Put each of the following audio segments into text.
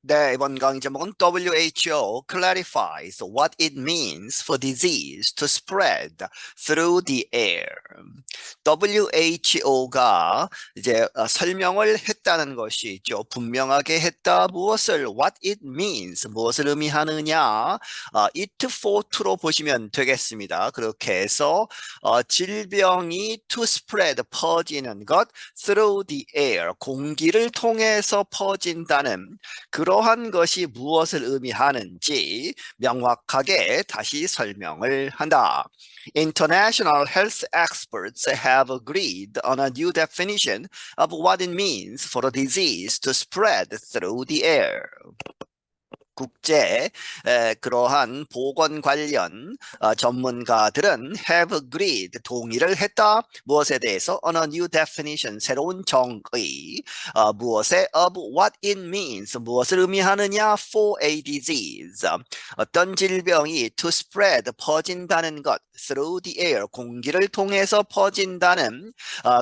네, 이번 강의 제목은 WHO clarifies what it means for disease to spread through the air. WHO가 이제 설명을 했다는 것이죠. 분명하게 했다. 무엇을 what it means, 무엇을 의미하느냐. it for to로 보시면 되겠습니다. 그렇게 해서 질병이 to spread, 퍼지는 것, through the air, 공기를 통해서 퍼진다는 그러한 것이 무엇을 의미하는지 명확하게 다시 설명을 한다. International health experts have agreed on a new definition of what it means for a disease to spread through the air. 국제 그러한 보건 관련 전문가들은 have agreed, 동의를 했다. 무엇에 대해서? On a new definition, 새로운 정의. 무엇에? Of what it means, 무엇을 의미하느냐? For a disease, 어떤 질병이 to spread, 퍼진다는 것. Through the air, 공기를 통해서 퍼진다는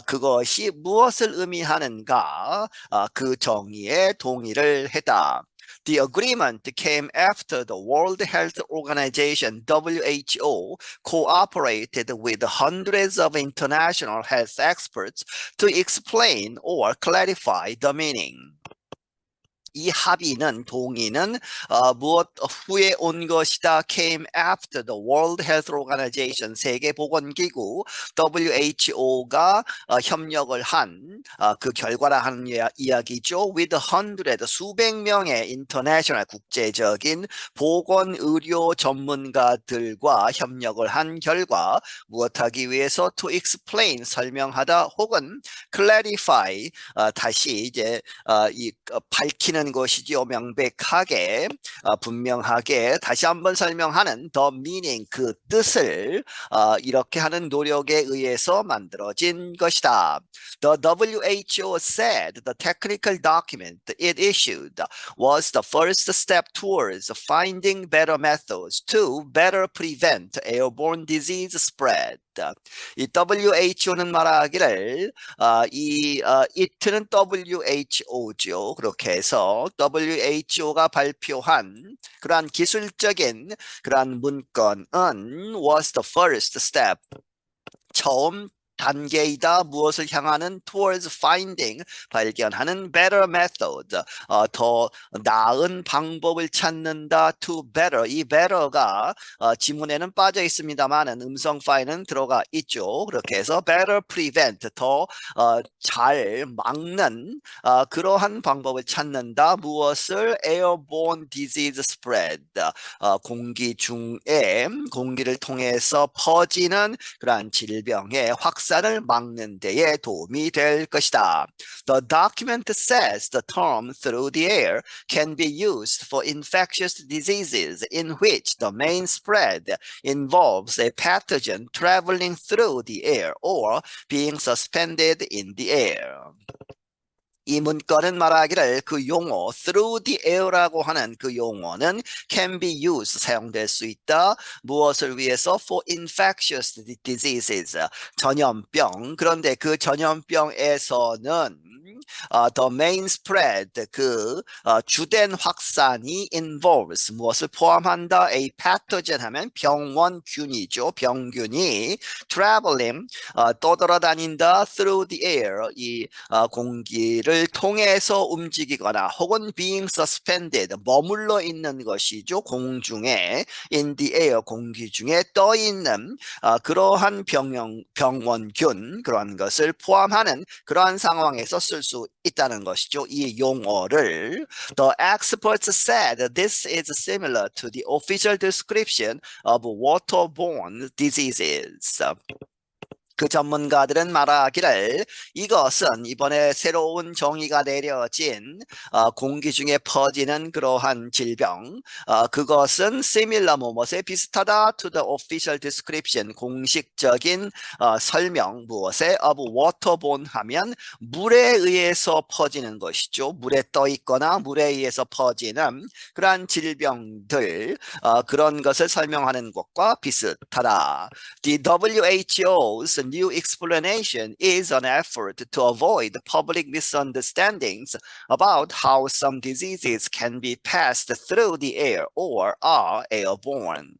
그것이 무엇을 의미하는가? 그 정의에 동의를 했다. The agreement came after the World Health Organization, WHO, cooperated with hundreds of international health experts to explain or clarify the meaning. 이 합의는, 동의는 무엇 후에 온 것이다. Came after the World Health Organization, 세계보건기구 WHO가 협력을 한 그 결과라 하는 이야기죠. With hundred, 수백 명의 international, 국제적인 보건의료 전문가들과 협력을 한 결과 무엇하기 위해서? To explain, 설명하다 혹은 clarify, 다시 이제 밝히는 것이지요. 명백하게, 분명하게 다시 한번 설명하는 the meaning, 그 뜻을 이렇게 하는 노력에 의해서 만들어진 것이다. The WHO said the technical document it issued was the first step towards finding better methods to better prevent airborne disease spread. 이 WHO는 말하기를 it는 WHO죠. 그렇게 해서 WHO가 발표한 그러한 기술적인 그러한 문건은 was the first step, 처음 단계이다. 무엇을 향하는? Towards finding, 발견하는 better method, 더 나은 방법을 찾는다. To better, 이 better가 지문에는 빠져 있습니다만 음성 파일은 들어가 있죠. 그렇게 해서 better prevent, 더 잘 막는 그러한 방법을 찾는다. 무엇을? Airborne disease spread, 공기 중에 공기를 통해서 퍼지는 그러한 질병의 확산을 막는 데에 도움이 될 것이다. The document says the term through the air can be used for infectious diseases in which the main spread involves a pathogen traveling through the air or being suspended in the air. 이 문건은 말하기를 그 용어 through the air라고 하는 그 용어는 can be used, 사용될 수 있다. 무엇을 위해서? For infectious diseases, 전염병. 그런데 그 전염병에서는 the main spread, 그 주된 확산이 involves, 무엇을 포함한다? A pathogen 하면 병원균이죠. 병균이 traveling, 떠돌아다닌다. through the air, 이 공기를 통해서 움직이거나 혹은 being suspended, 머물러 있는 것이죠. 공중에, in the air, 공기 중에 떠 있는 그러한 병원균, 그러한 것을 포함하는 그러한 상황에서 쓸 수 있다는 것이죠. 이 용어를 The experts said this is similar to the official description of waterborne diseases. 그 전문가들은 말하기를 이것은 이번에 새로운 정의가 내려진 공기 중에 퍼지는 그러한 질병, 그것은 similar, 무엇에 비슷하다 to the official description, 공식적인 설명, 무엇에? of waterborne 하면 물에 의해서 퍼지는 것이죠. 물에 떠 있거나 물에 의해서 퍼지는 그러한 질병들, 그런 것을 설명하는 것과 비슷하다. The WHO's new explanation is an effort to avoid public misunderstandings about how some diseases can be passed through the air or are airborne.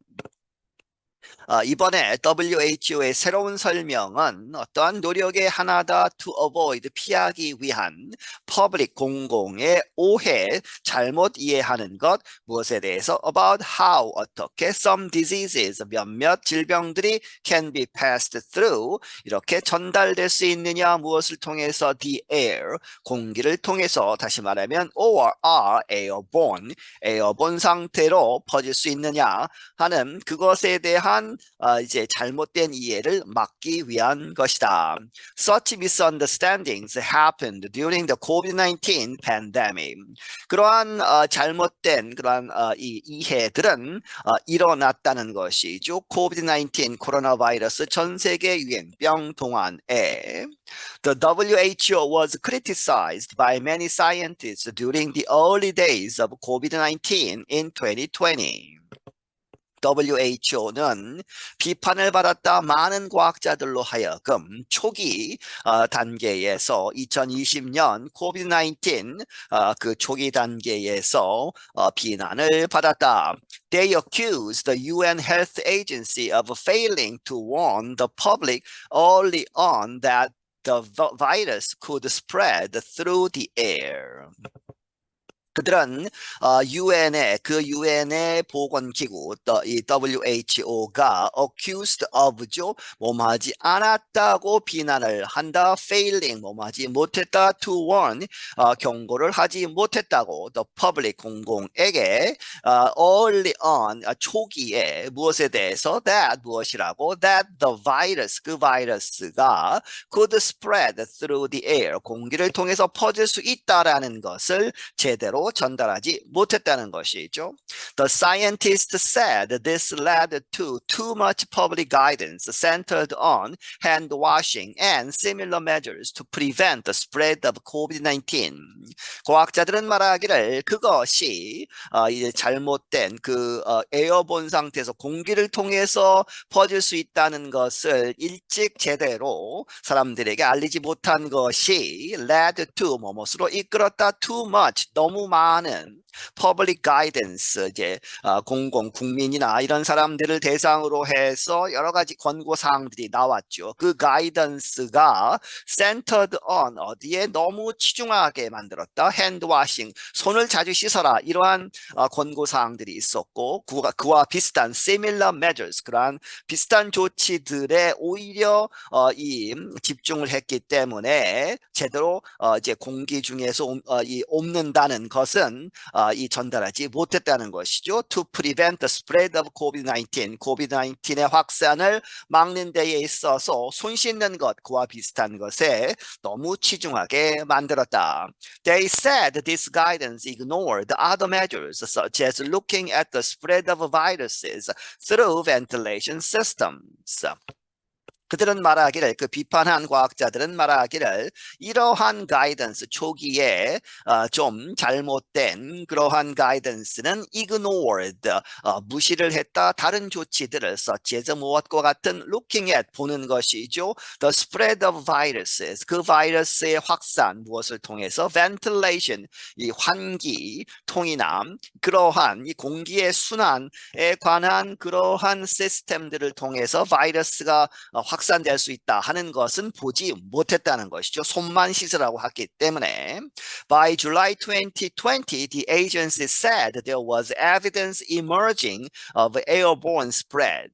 이번에 WHO의 새로운 설명은 어떠한 노력의 하나다 to avoid 피하기 위한 public 공공의 오해, 잘못 이해하는 것 무엇에 대해서 about how 어떻게 some diseases 몇몇 질병들이 can be passed through 이렇게 전달될 수 있느냐 무엇을 통해서 the air 공기를 통해서 다시 말하면 or are airborne 상태로 퍼질 수 있느냐 하는 그것에 대한 이제 잘못된 이해를 막기 위한 것이다. Such misunderstandings happened during the COVID-19 pandemic. 그러한 잘못된 그러한 이 이해들은 일어났다는 것이죠. COVID-19 코로나 바이러스 전 세계 유행병 동안에 The WHO was criticized by many scientists during the early days of COVID-19 in 2020. WHO는 비판을 받았다 많은 과학자들로 하여금 초기 단계에서 2020년 COVID-19 그 초기 단계에서 비난을 받았다. They accused the UN Health Agency of failing to warn the public early on that the virus could spread through the air. 그들은 유엔의 보건기구 이 WHO가 accused of죠. 뭐뭐하지 않았다고 비난을 한다. failing 뭐뭐하지 못했다. to warn 경고를 하지 못했다고 the public 공공에게 early on 초기에 무엇에 대해서 that 무엇이라고 that the virus 그 바이러스가 could spread through the air 공기를 통해서 퍼질 수 있다라는 것을 제대로 전달하지 못했다는 것이죠. The scientists said this led to too much public guidance centered on hand washing and similar measures to prevent the spread of COVID-19. 과학자들은 말하기를 그것이 이제 잘못된 그 에어본 상태에서 공기를 통해서 퍼질 수 있다는 것을 일찍 제대로 사람들에게 알리지 못한 것이 led to 뭐뭐으로 이끌었다 too much 너무 많은 public guidance 이제 공공 국민이나 이런 사람들을 대상으로 해서 여러 가지 권고 사항들이 나왔죠. 그 guidance가 centered on 어디에 너무 치중하게 만들었다. hand washing 손을 자주 씻어라 이러한 권고 사항들이 있었고 그와 비슷한 similar measures 그러한 비슷한 조치들에 오히려 이 집중을 했기 때문에 제대로 이제 공기 중에서 옮는다는 것은 이 전달하지 못했다는 것이죠. To prevent the spread of COVID-19, COVID-19의 확산을 막는 데에 있어서 손 씻는 것, 그와 비슷한 것에 너무 치중하게 만들었다. They said this guidance ignored other measures such as looking at the spread of viruses through ventilation systems. 그들은 말하기를 그 비판한 과학자들은 말하기를 이러한 가이던스 초기에 좀 잘못된 그러한 가이던스는 ignored 무시를 했다. 다른 조치들을 such as 무엇과 같은 looking at 보는 것이죠. The spread of viruses 그 바이러스의 확산 무엇을 통해서 ventilation 이 환기 통이나 그러한 이 공기의 순환에 관한 그러한 시스템들을 통해서 바이러스가 확산될 수 있다 하는 것은 보지 못했다는 것이죠. 손만 씻으라고 했기 때문에. By July 2020, the agency said there was evidence emerging of airborne spread.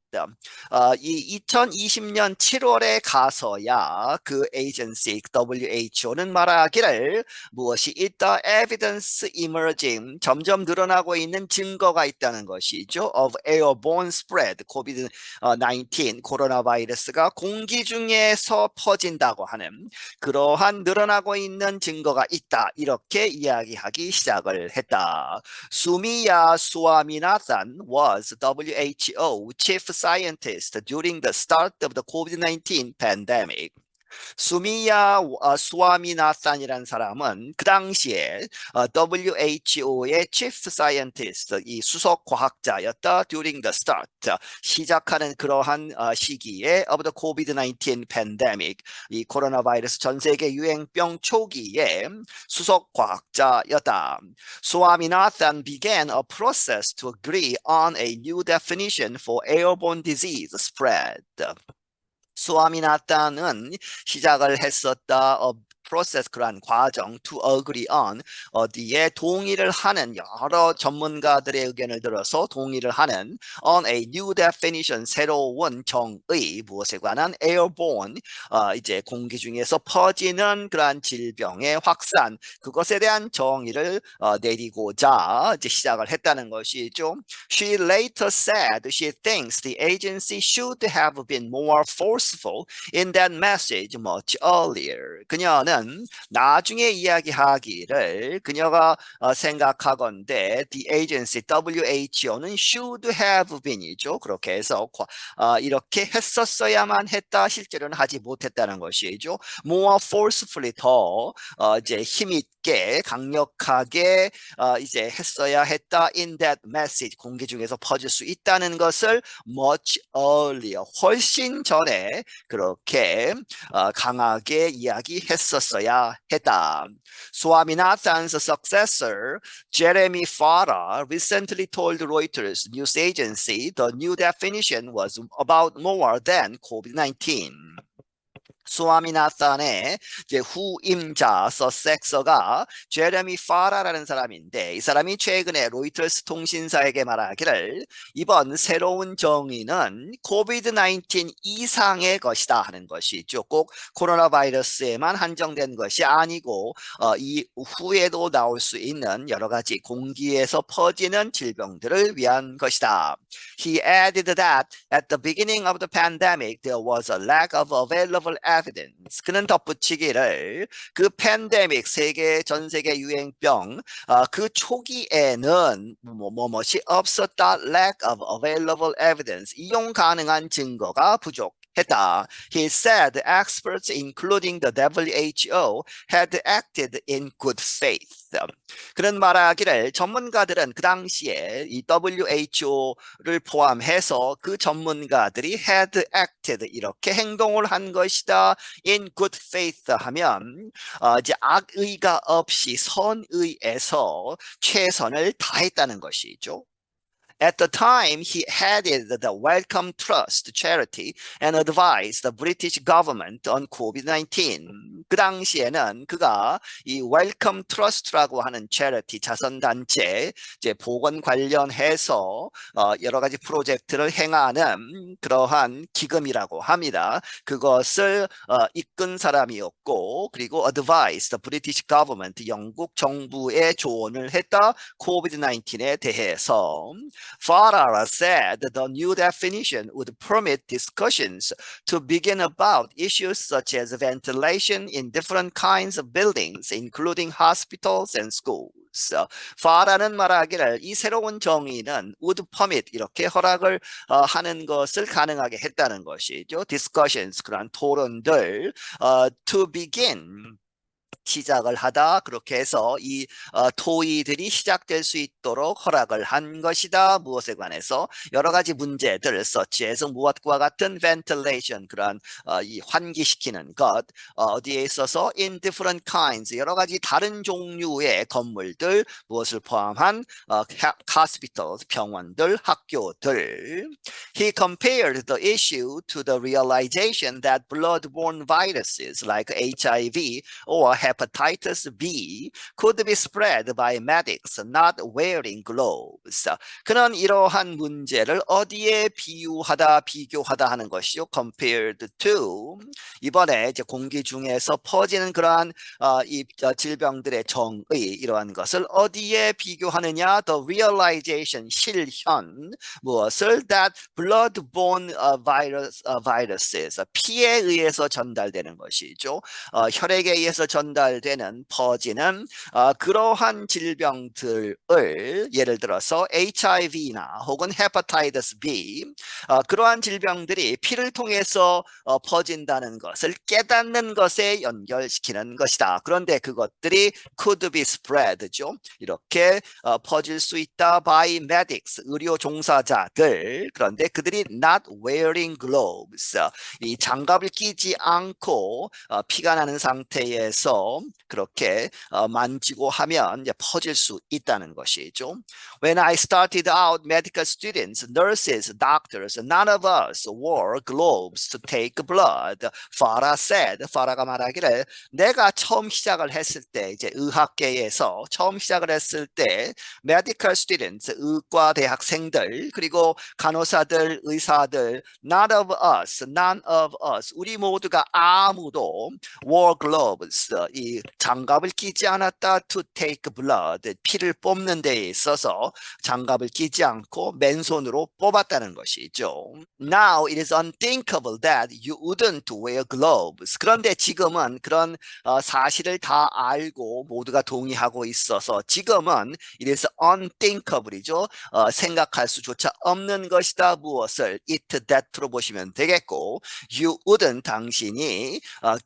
이 2020년 7월에 가서야 그 에이전시 WHO는 말하기를 무엇이 있다? Evidence emerging 점점 늘어나고 있는 증거가 있다는 것이죠. Of airborne spread, COVID-19 코로나 바이러스가 공기 중에서 퍼진다고 하는 그러한 늘어나고 있는 증거가 있다. 이렇게 이야기하기 시작을 했다. 수미야 수아미나산 was WHO chief scientist during the start of the COVID-19 pandemic. 수미야 수아미나산이라는 사람은 그 당시에 WHO의 Chief Scientist, 이 수석 과학자였다. During the start, 시작하는 그러한 시기에 of the COVID-19 pandemic, 이 코로나 바이러스 전 세계 유행병 초기에 수석 과학자였다. Swaminathan began a process to agree on a new definition for airborne disease spread. 수아미나타는 시작을 했었다. 프로세스 그러한 과정 to agree on 어디에 동의를 하는 여러 전문가들의 의견을 들어서 동의를 하는 on a new definition 새로운 정의 무엇에 관한 airborne 이제 공기 중에서 퍼지는 그러한 질병의 확산 그것에 대한 정의를 내리고자 이제 시작을 했다는 것이죠. She later said she thinks the agency should have been more forceful in that message much earlier. 그녀는 나중에 이야기하기를 그녀가 생각하건대 the agency WHO는 should have been이죠. 그렇게 해서 이렇게 했었어야만 했다. 실제로는 하지 못했다는 것이죠. more forcefully 더 이제 힘있게 강력하게 이제 했어야 했다. in that message 공기 중에서 퍼질 수 있다는 것을 much earlier 훨씬 전에 그렇게 강하게 이야기했었어야 했다. Swaminathan's successor, Jeremy Farrar, recently told Reuters news agency the new definition was about more than COVID-19. 수아미나산의 이제 후임자 서섹서가 제레미 파라라는 사람인데 이 사람이 최근에 로이터스 통신사에게 말하기를 이번 새로운 정의는 코비드-19 이상의 것이다 하는 것이죠. 꼭 코로나 바이러스에만 한정된 것이 아니고 이후에도 나올 수 있는 여러 가지 공기에서 퍼지는 질병들을 위한 것이다. He added that at the beginning of the pandemic there was a lack of available evidence. 그는 덧붙이기를 그 팬데믹 전 세계 유행병 그 초기에는 무엇이 없었다. lack of available evidence. 이용 가능한 증거가 부족했다. He said experts including the WHO had acted in good faith. 그런 말하기를 전문가들은 그 당시에 이 WHO를 포함해서 그 전문가들이 had acted 이렇게 행동을 한 것이다. in good faith 하면 이제 악의가 없이 선의에서 최선을 다했다는 것이죠. At the time, he headed the Wellcome Trust charity and advised the British government on COVID-19. 그 당시에는 그가 이 Wellcome Trust라고 하는 charity 자선단체 이제 보건 관련해서 여러 가지 프로젝트를 행하는 그러한 기금이라고 합니다. 그것을 이끈 사람이었고 그리고 advised the British government 영국 정부에 조언을 했다. COVID-19에 대해서. Farrar said the new definition would permit discussions to begin about issues such as ventilation in different kinds of buildings, including hospitals and schools. 파라는 말하기를 이 새로운 정의는 would permit 이렇게 허락을 하는 것을 가능하게 했다는 것이죠. Discussions 그런 토론들 to begin 시작을 하다 그렇게 해서 이 토의들이 시작될 수 있도록 허락을 한 것이다. 무엇에 관해서 여러 가지 문제들 서치해서 무엇과 같은 ventilation 그러한 이 환기시키는 것 어디에 있어서 in different kinds 여러 가지 다른 종류의 건물들 무엇을 포함한 hospitals 병원들 학교들 He compared the issue to the realization that blood-borne viruses like HIV or hepatitis B could be spread by medics not wearing gloves. 그는 이러한 문제를 어디에 비교하다 하는 것이요. compared to 이번에 이제 공기 중에서 퍼지는 그러한 이 질병들의 정의 이러한 것을 어디에 비교하느냐. The realization 실현 무엇을 that blood-borne viruses 피에 의해서 전달되는 것이죠. 혈액에 의해서 전달 전달되는 퍼지는 그러한 질병들을 예를 들어서 HIV나 혹은 헤파타이티스 B 그러한 질병들이 피를 통해서 퍼진다는 것을 깨닫는 것에 연결시키는 것이다. 그런데 그것들이 could be spread죠. 이렇게 퍼질 수 있다 by medics, 의료 종사자들. 그런데 그들이 not wearing gloves, 이 장갑을 끼지 않고 피가 나는 상태에서 그렇게 만지고 하면 이제 퍼질 수 있다는 것이죠. When I started out, medical students, nurses, doctors, none of us wore gloves to take blood. Farah said, 파라가 말하기를 내가 처음 시작을 했을 때 이제 의학계에서 처음 시작을 했을 때 medical students, 의과 대학생들 그리고 간호사들, 의사들, none of us, 우리 모두가 아무도 wore gloves, 이 장갑을 끼지 않았다 to take blood, 피를 뽑는 데 있어서 장갑을 끼지 않고 맨손으로 뽑았다는 것이죠. Now it is unthinkable that you wouldn't wear gloves. 그런데 지금은 그런 사실을 다 알고 모두가 동의하고 있어서 지금은 it is unthinkable이죠. 생각할 수조차 없는 것이다. 무엇을? it that로 보시면 되겠고 you wouldn't 당신이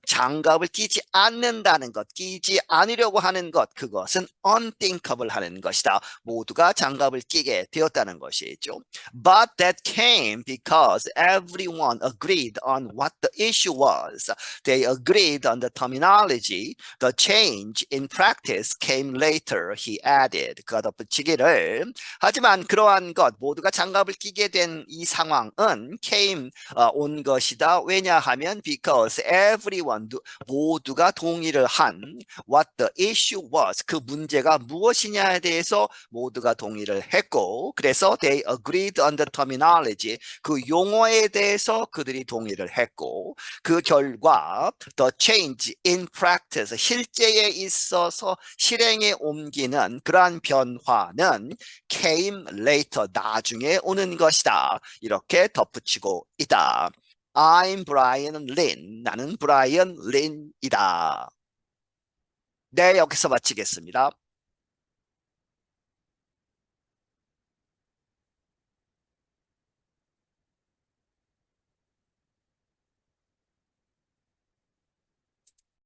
장갑을 끼지 않는다는 것, 끼지 않으려고 하는 것 그것은 unthinkable 하는 것이다. 모두가 장갑을 끼게 되었다는 것이죠. But that came because everyone agreed on what the issue was. They agreed on the terminology. The change in practice came later, he added. 그가 덧붙이기를 하지만 그러한 것 모두가 장갑을 끼게 된 이 상황은 came 온 것이다. 왜냐하면 because everyone 모두가 동의를 한 what the issue was 그 문제가 무엇이냐에 대해서 모두가 동의를 했고 그래서 they agreed on the terminology 그 용어에 대해서 그들이 동의를 했고 그 결과 the change in practice 실제에 있어서 실행에 옮기는 그러한 변화는 came later 나중에 오는 것이다. 이렇게 덧붙이고 있다. I'm Brian Lin. 나는 브라이언 린이다. 네, 여기서 마치겠습니다.